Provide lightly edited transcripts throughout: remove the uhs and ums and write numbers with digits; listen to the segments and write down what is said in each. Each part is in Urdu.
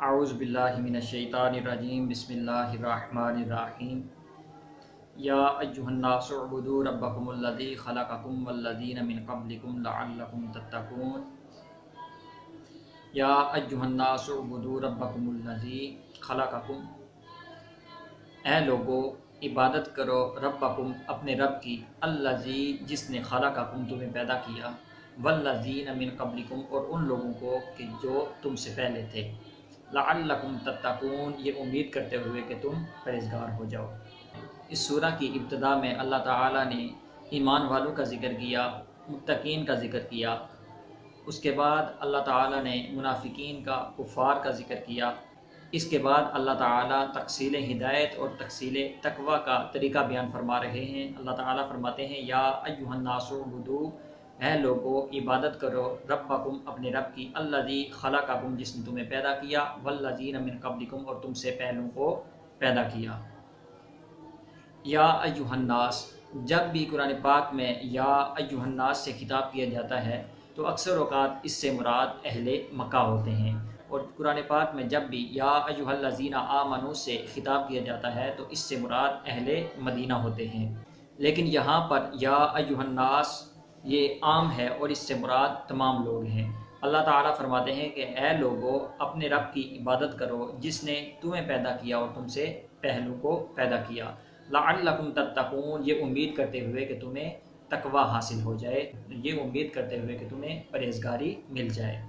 اعوذ باللہ من الشیطان الرجیم بسم اللہ الرحمن الرحیم یا ایہا الناس اعبدوا ربکم الذی خلقکم والذین من قبلکم لعلکم تتقون یا ایہا الناس اعبدوا ربکم الذی خلقکم، اے لوگو عبادت کرو ربکم اپنے رب کی، الذی جس نے خلقکم تمہیں پیدا کیا، والذین من قبلکم اور ان لوگوں کو کہ جو تم سے پہلے تھے، لعلکم تتقون یہ امید کرتے ہوئے کہ تم پرہیزگار ہو جاؤ۔ اس سورہ کی ابتدا میں اللہ تعالیٰ نے ایمان والوں کا ذکر کیا، متقین کا ذکر کیا، اس کے بعد اللہ تعالیٰ نے منافقین کا، کفار کا ذکر کیا، اس کے بعد اللہ تعالیٰ تقسیل ہدایت اور تقسیل تقوی کا طریقہ بیان فرما رہے ہیں۔ اللہ تعالیٰ فرماتے ہیں یا ایھا الناس اعبدوا، اے لوگو عبادت کرو ربکم اپنے رب کی، الذی خلقکم جس نے تمہیں پیدا کیا، والذین من قبلکم اور تم سے پہلوں کو پیدا کیا۔ یا ایھا الناس، جب بھی قرآن پاک میں یا ایھا الناس سے خطاب کیا جاتا ہے تو اکثر اوقات اس سے مراد اہل مکہ ہوتے ہیں، اور قرآن پاک میں جب بھی یا ایھا الذین آمنوا سے خطاب کیا جاتا ہے تو اس سے مراد اہل مدینہ ہوتے ہیں، لیکن یہاں پر یا ایھا الناس یہ عام ہے اور اس سے مراد تمام لوگ ہیں۔ اللہ تعالیٰ فرماتے ہیں کہ اے لوگو اپنے رب کی عبادت کرو جس نے تمہیں پیدا کیا اور تم سے پہلو کو پیدا کیا، لعلکم تتقون یہ امید کرتے ہوئے کہ تمہیں تقوی حاصل ہو جائے، یہ امید کرتے ہوئے کہ تمہیں پرہیزگاری مل جائے۔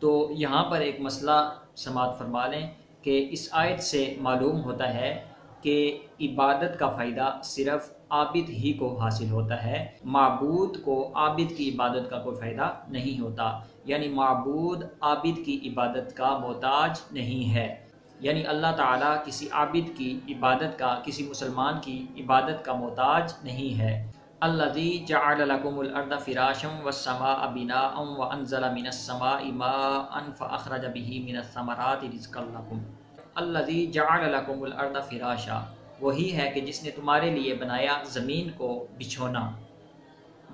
تو یہاں پر ایک مسئلہ سماعت فرما لیں کہ اس آیت سے معلوم ہوتا ہے کہ عبادت کا فائدہ صرف عابد ہی کو حاصل ہوتا ہے، معبود کو عابد کی عبادت کا کوئی فائدہ نہیں ہوتا، یعنی معبود عابد کی عبادت کا محتاج نہیں ہے، یعنی اللہ تعالیٰ کسی عابد کی عبادت کا، کسی مسلمان کی عبادت کا محتاج نہیں ہے۔ الذی جعل لکم الارض فراشا والسماء بناء وانزل من السماء ماء فاخرج به من الثمرات رزقا لکم۔ الذی جعل لکم الارض فراشا، وہی ہے کہ جس نے تمہارے لیے بنایا زمین کو بچھونا،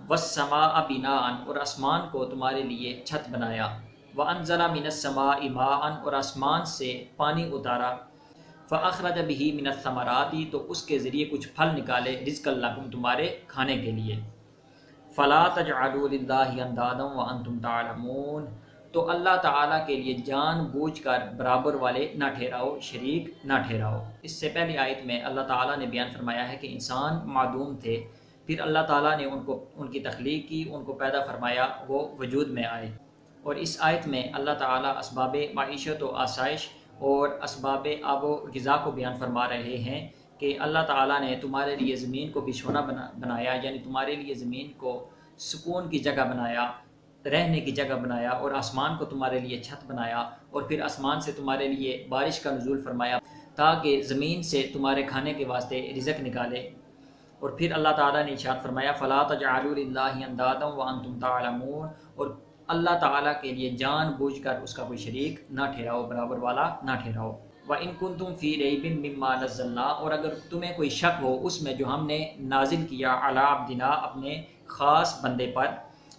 والسماء بناء اور آسمان کو تمہارے لیے چھت بنایا، وانزل من السماء ماء اور آسمان سے پانی اتارا، فاخرج به من الثمرات تو اس کے ذریعے کچھ پھل نکالے، رزقا لکم تمہارے کھانے کے لیے، فلا تجعلوا للہ اندادا وانتم تعلمون تو اللہ تعالیٰ کے لیے جان بوجھ کر برابر والے نہ ٹھہراؤ، شریک نہ ٹھہراؤ۔ اس سے پہلی آیت میں اللہ تعالیٰ نے بیان فرمایا ہے کہ انسان معدوم تھے، پھر اللہ تعالیٰ نے ان کی تخلیق کی، ان کو پیدا فرمایا، وہ وجود میں آئے، اور اس آیت میں اللہ تعالیٰ اسباب معیشت و آسائش اور اسباب آب و غذا کو بیان فرما رہے ہیں کہ اللہ تعالیٰ نے تمہارے لیے زمین کو بچھونا بنایا، یعنی تمہارے لیے زمین کو سکون کی جگہ بنایا، رہنے کی جگہ بنایا، اور آسمان کو تمہارے لیے چھت بنایا، اور پھر آسمان سے تمہارے لیے بارش کا نزول فرمایا تاکہ زمین سے تمہارے کھانے کے واسطے رزق نکالے، اور پھر اللہ تعالیٰ نے ارشاد فرمایا فلا تجعلوا للہ اندادا وانتم تعلمون اور اللہ تعالیٰ کے لیے جان بوجھ کر اس کا کوئی شریک نہ ٹھہراؤ، برابر والا نہ ٹھہراؤ۔ وَإِن كُنتُمْ فِي رَيْبٍ مِّمَّا نَزَّلْنَا اور اگر تمہیں کوئی شک ہو اس میں جو ہم نے نازل کیا علی عبدنا اپنے خاص بندے پر،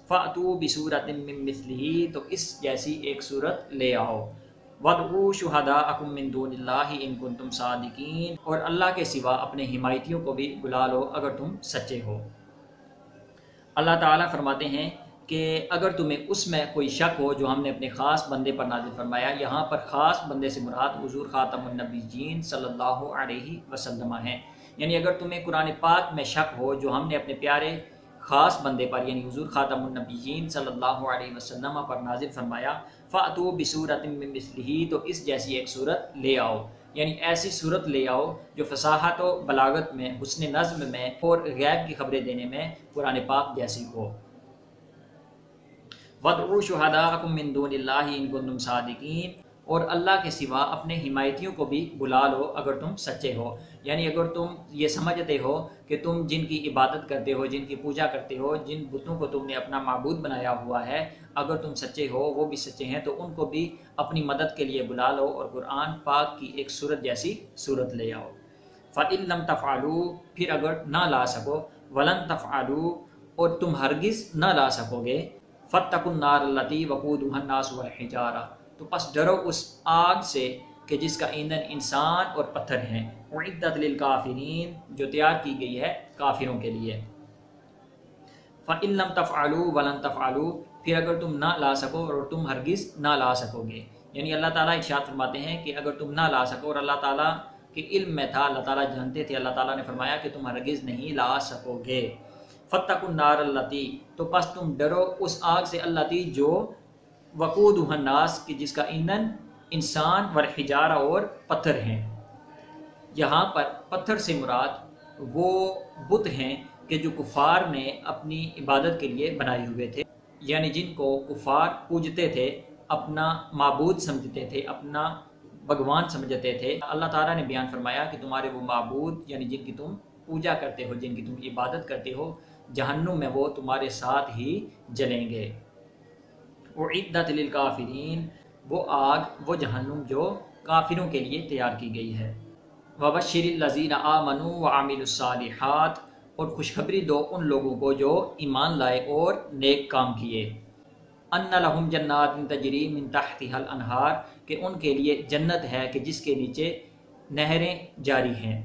فَأْتُوا بِسُورَةٍ مِّن مِّثْلِهِ تو اس جیسی ایک صورت لے آؤ، وَادْعُوا شُهَدَاءَكُم مِّن دُونِ اللَّهِ إِن كُنتُمْ صَادِقِينَ اور اللہ کے سوا اپنے حمایتیوں کو بھی بلا لو اگر تم سچے ہو۔ اللہ تعالیٰ فرماتے ہیں کہ اگر تمہیں اس میں کوئی شک ہو جو ہم نے اپنے خاص بندے پر نازل فرمایا، یہاں پر خاص بندے سے مراد حضور خاتم النبیین صلی اللہ علیہ وسلم ہیں، یعنی اگر تمہیں قرآن پاک میں شک ہو جو ہم نے اپنے پیارے خاص بندے پر یعنی حضور خاتم النبیین صلی اللہ علیہ وسلم پر نازل فرمایا، فَأْتُوا بِسُورَةٍ مِّن مِّثْلِهِ تو اس جیسی ایک صورت لے آؤ، یعنی ایسی صورت لے آؤ جو فصاحت و بلاغت میں، حسن نظم میں اور غیب کی خبریں دینے میں قرآن پاک جیسی ہو۔ وَادْعُوا شُهَدَاءَكُم مِّن دُونِ اللَّهِ إِن كُنتُمْ صَادِقِينَ اور اللہ کے سوا اپنے حمایتیوں کو بھی بلا لو اگر تم سچے ہو، یعنی اگر تم یہ سمجھتے ہو کہ تم جن کی عبادت کرتے ہو، جن کی پوجا کرتے ہو، جن بتوں کو تم نے اپنا معبود بنایا ہوا ہے، اگر تم سچے ہو، وہ بھی سچے ہیں تو ان کو بھی اپنی مدد کے لیے بلا لو اور قرآن پاک کی ایک صورت جیسی صورت لے آؤ۔ فَإِن لَّمْ تَفْعَلُوا پھر اگر نہ لا سکو، وَلَن تَفْعَلُوا اور تم ہرگز نہ لا سکو گے، فَاتَّقُوا النَّارَ الَّتِي وَقُودُهَا النَّاسُ وَالْحِجَارَةُ تو پس ڈرو اس آگ سے کہ جس کا ایندھن انسان اور پتھر ہیں، اعدت للکافرین جو تیار کی گئی ہے کافروں کے لیے۔ فَإِن لَمْ تَفْعَلُوا وَلَن تَفْعَلُوا، پھر اگر تم نہ لا سکو اور تم ہرگز نہ لا سکو گے، یعنی اللہ تعالیٰ ارشاد فرماتے ہیں کہ اگر تم نہ لا سکو، اور اللہ تعالیٰ کے علم میں تھا، اللہ تعالیٰ جانتے تھے، اللہ تعالیٰ نے فرمایا کہ تم ہرگز نہیں لا سکو گے۔ فَاتَّقُوا النَّارَ الَّتِي، تو پس تم ڈرو اس آگ سے، الَّتِی جو وقودها الناس کہ جس کا ایندھن انسان والحجارہ اور پتھر ہیں۔ یہاں پر پتھر سے مراد وہ بت ہیں کہ جو کفار نے اپنی عبادت کے لیے بنائے ہوئے تھے، یعنی جن کو کفار پوجتے تھے، اپنا معبود سمجھتے تھے، اپنا بھگوان سمجھتے تھے۔ اللہ تعالیٰ نے بیان فرمایا کہ تمہارے وہ معبود یعنی جن کی تم پوجا کرتے ہو، جن کی تم عبادت کرتے ہو، جہنم میں وہ تمہارے ساتھ ہی جلیں گے۔ اعدت للکافرین، وہ آگ، وہ جہنم جو کافروں کے لیے تیار کی گئی ہے۔ وبشر الذین آمنوا وعملوا الصالحات، اور خوشخبری دو ان لوگوں کو جو ایمان لائے اور نیک کام کیے۔ ان لہم جنات تجری من تحتها الانہار، کہ ان کے لیے جنت ہے کہ جس کے نیچے نہریں جاری ہیں۔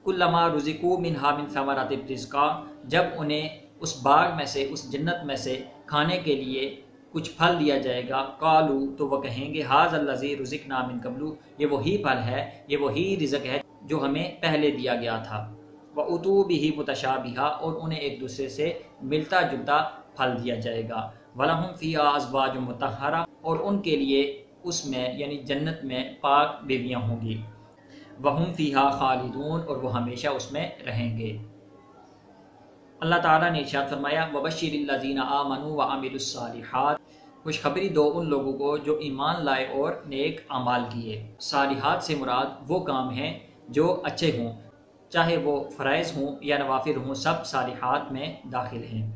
کلما رزقوا منها من ثمرات رزقا، جب انہیں اس باغ میں سے، اس جنت میں سے کھانے کے لیے کچھ پھل دیا جائے گا، قالو، تو وہ کہیں گے، ھذا الذی رزقنا من قبل، یہ وہی پھل ہے، یہ وہی رزق ہے جو ہمیں پہلے دیا گیا تھا۔ وَأُتُوا بِهِ مُتَشَابِهًا، اور انہیں ایک دوسرے سے ملتا جلتا پھل دیا جائے گا۔ وَلَهُمْ فِيهَا أَزْوَاجٌ مُطَهَّرَةٌ، اور ان کے لیے اس میں یعنی جنت میں پاک بیویاں ہوں گی۔ وَهُمْ فِيهَا خَالِدُونَ، اور وہ ہمیشہ اس میں رہیں گے۔ اللہ تعالیٰ نے ارشاد فرمایا، وَبَشِّرِ الَّذِينَ آمَنُوا وَعَمِلُوا الصَّالِحَاتِ، خوشخبری دو ان لوگوں کو جو ایمان لائے اور نیک اعمال کیے۔ صالحات سے مراد وہ کام ہیں جو اچھے ہوں، چاہے وہ فرائض ہوں یا نوافل ہوں، سب صالحات میں داخل ہیں۔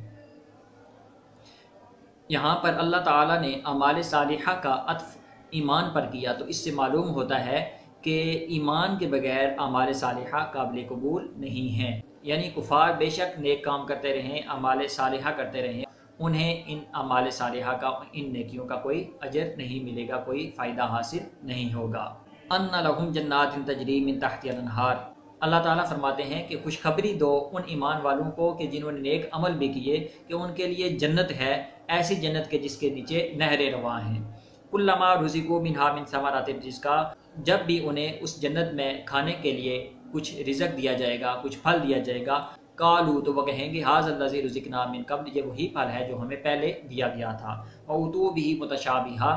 یہاں پر اللہ تعالیٰ نے اعمال صالحہ کا عطف ایمان پر کیا، تو اس سے معلوم ہوتا ہے کہ ایمان کے بغیر اعمال صالحہ قابل قبول نہیں ہیں۔ یعنی کفار بے شک نیک کام کرتے رہیں، اعمال صالحہ کرتے رہیں، انہیں ان اعمال صالحہ کا، ان نیکیوں کا کوئی اجر نہیں ملے گا، کوئی فائدہ حاصل نہیں ہوگا۔ ان لہم جنات تجری من تحتها الانہار، اللہ تعالیٰ فرماتے ہیں کہ خوشخبری دو ان ایمان والوں کو کہ جنہوں نے نیک عمل بھی کیے، کہ ان کے لیے جنت ہے، ایسی جنت کے جس کے نیچے نہریں رواں ہیں۔ کلما رزقوا منها من ثمرات رزقا، جب بھی انہیں اس جنت میں کھانے کے لیے کچھ رزق دیا جائے گا، کچھ پھل دیا جائے گا، قالو، تو وہ کہیں گے، ھذا الذی رزقنا من قبل، یہ وہی پھل ہے جو ہمیں پہلے دیا گیا تھا۔ وَأُتُوا بِهِ مُتَشَابِهًا،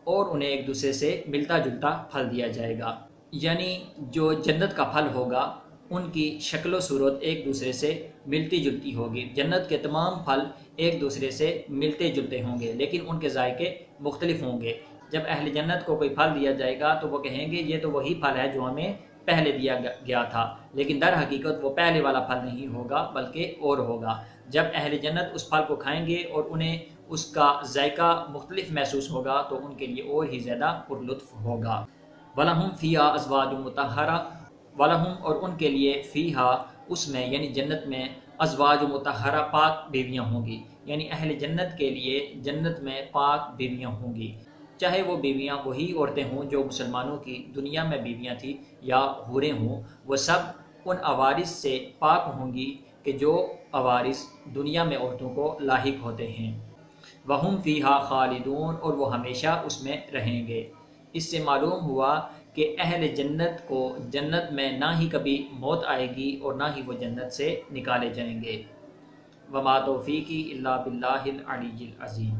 اور انہیں ایک دوسرے سے ملتا جلتا پھل دیا جائے گا، یعنی جو جنت کا پھل ہوگا ان کی شکل و صورت ایک دوسرے سے ملتی جلتی ہوگی۔ جنت کے تمام پھل ایک دوسرے سے ملتے جلتے ہوں گے، لیکن ان کے ذائقے مختلف ہوں گے۔ جب اہل جنت کو کوئی پھل دیا جائے گا تو وہ کہیں گے، یہ تو وہی پھل ہے جو ہمیں پہلے دیا گیا تھا، لیکن در حقیقت وہ پہلے والا پھل نہیں ہوگا بلکہ اور ہوگا۔ جب اہل جنت اس پھل کو کھائیں گے اور انہیں اس کا ذائقہ مختلف محسوس ہوگا تو ان کے لیے اور ہی زیادہ پرلطف ہوگا۔ وَلَهُمْ فِيهَا أَزْوَاجٌ مُطَهَّرَةٌ، وَلَهُمْ، اور ان کے لیے، فِيهَا اس میں یعنی جنت میں، أَزْوَاجٌ مُطَهَّرَةٌ پاک بیویاں ہوں گی، یعنی اہل جنت کے لیے جنت میں پاک بیویاں ہوں گی، چاہے وہ بیویاں وہی عورتیں ہوں جو مسلمانوں کی دنیا میں بیویاں تھیں یا حوریں ہوں، وہ سب ان عوارض سے پاک ہوں گی کہ جو عوارض دنیا میں عورتوں کو لاحق ہوتے ہیں۔ وَهُمْ فِيهَا خَالِدُونَ، اور وہ ہمیشہ اس میں رہیں گے۔ اس سے معلوم ہوا کہ اہل جنت کو جنت میں نہ ہی کبھی موت آئے گی اور نہ ہی وہ جنت سے نکالے جائیں گے۔ وَمَا تَوْفِیقِی إِلَّا بِاللَّهِ الْعَلِيِّ الْعَظِیمِ۔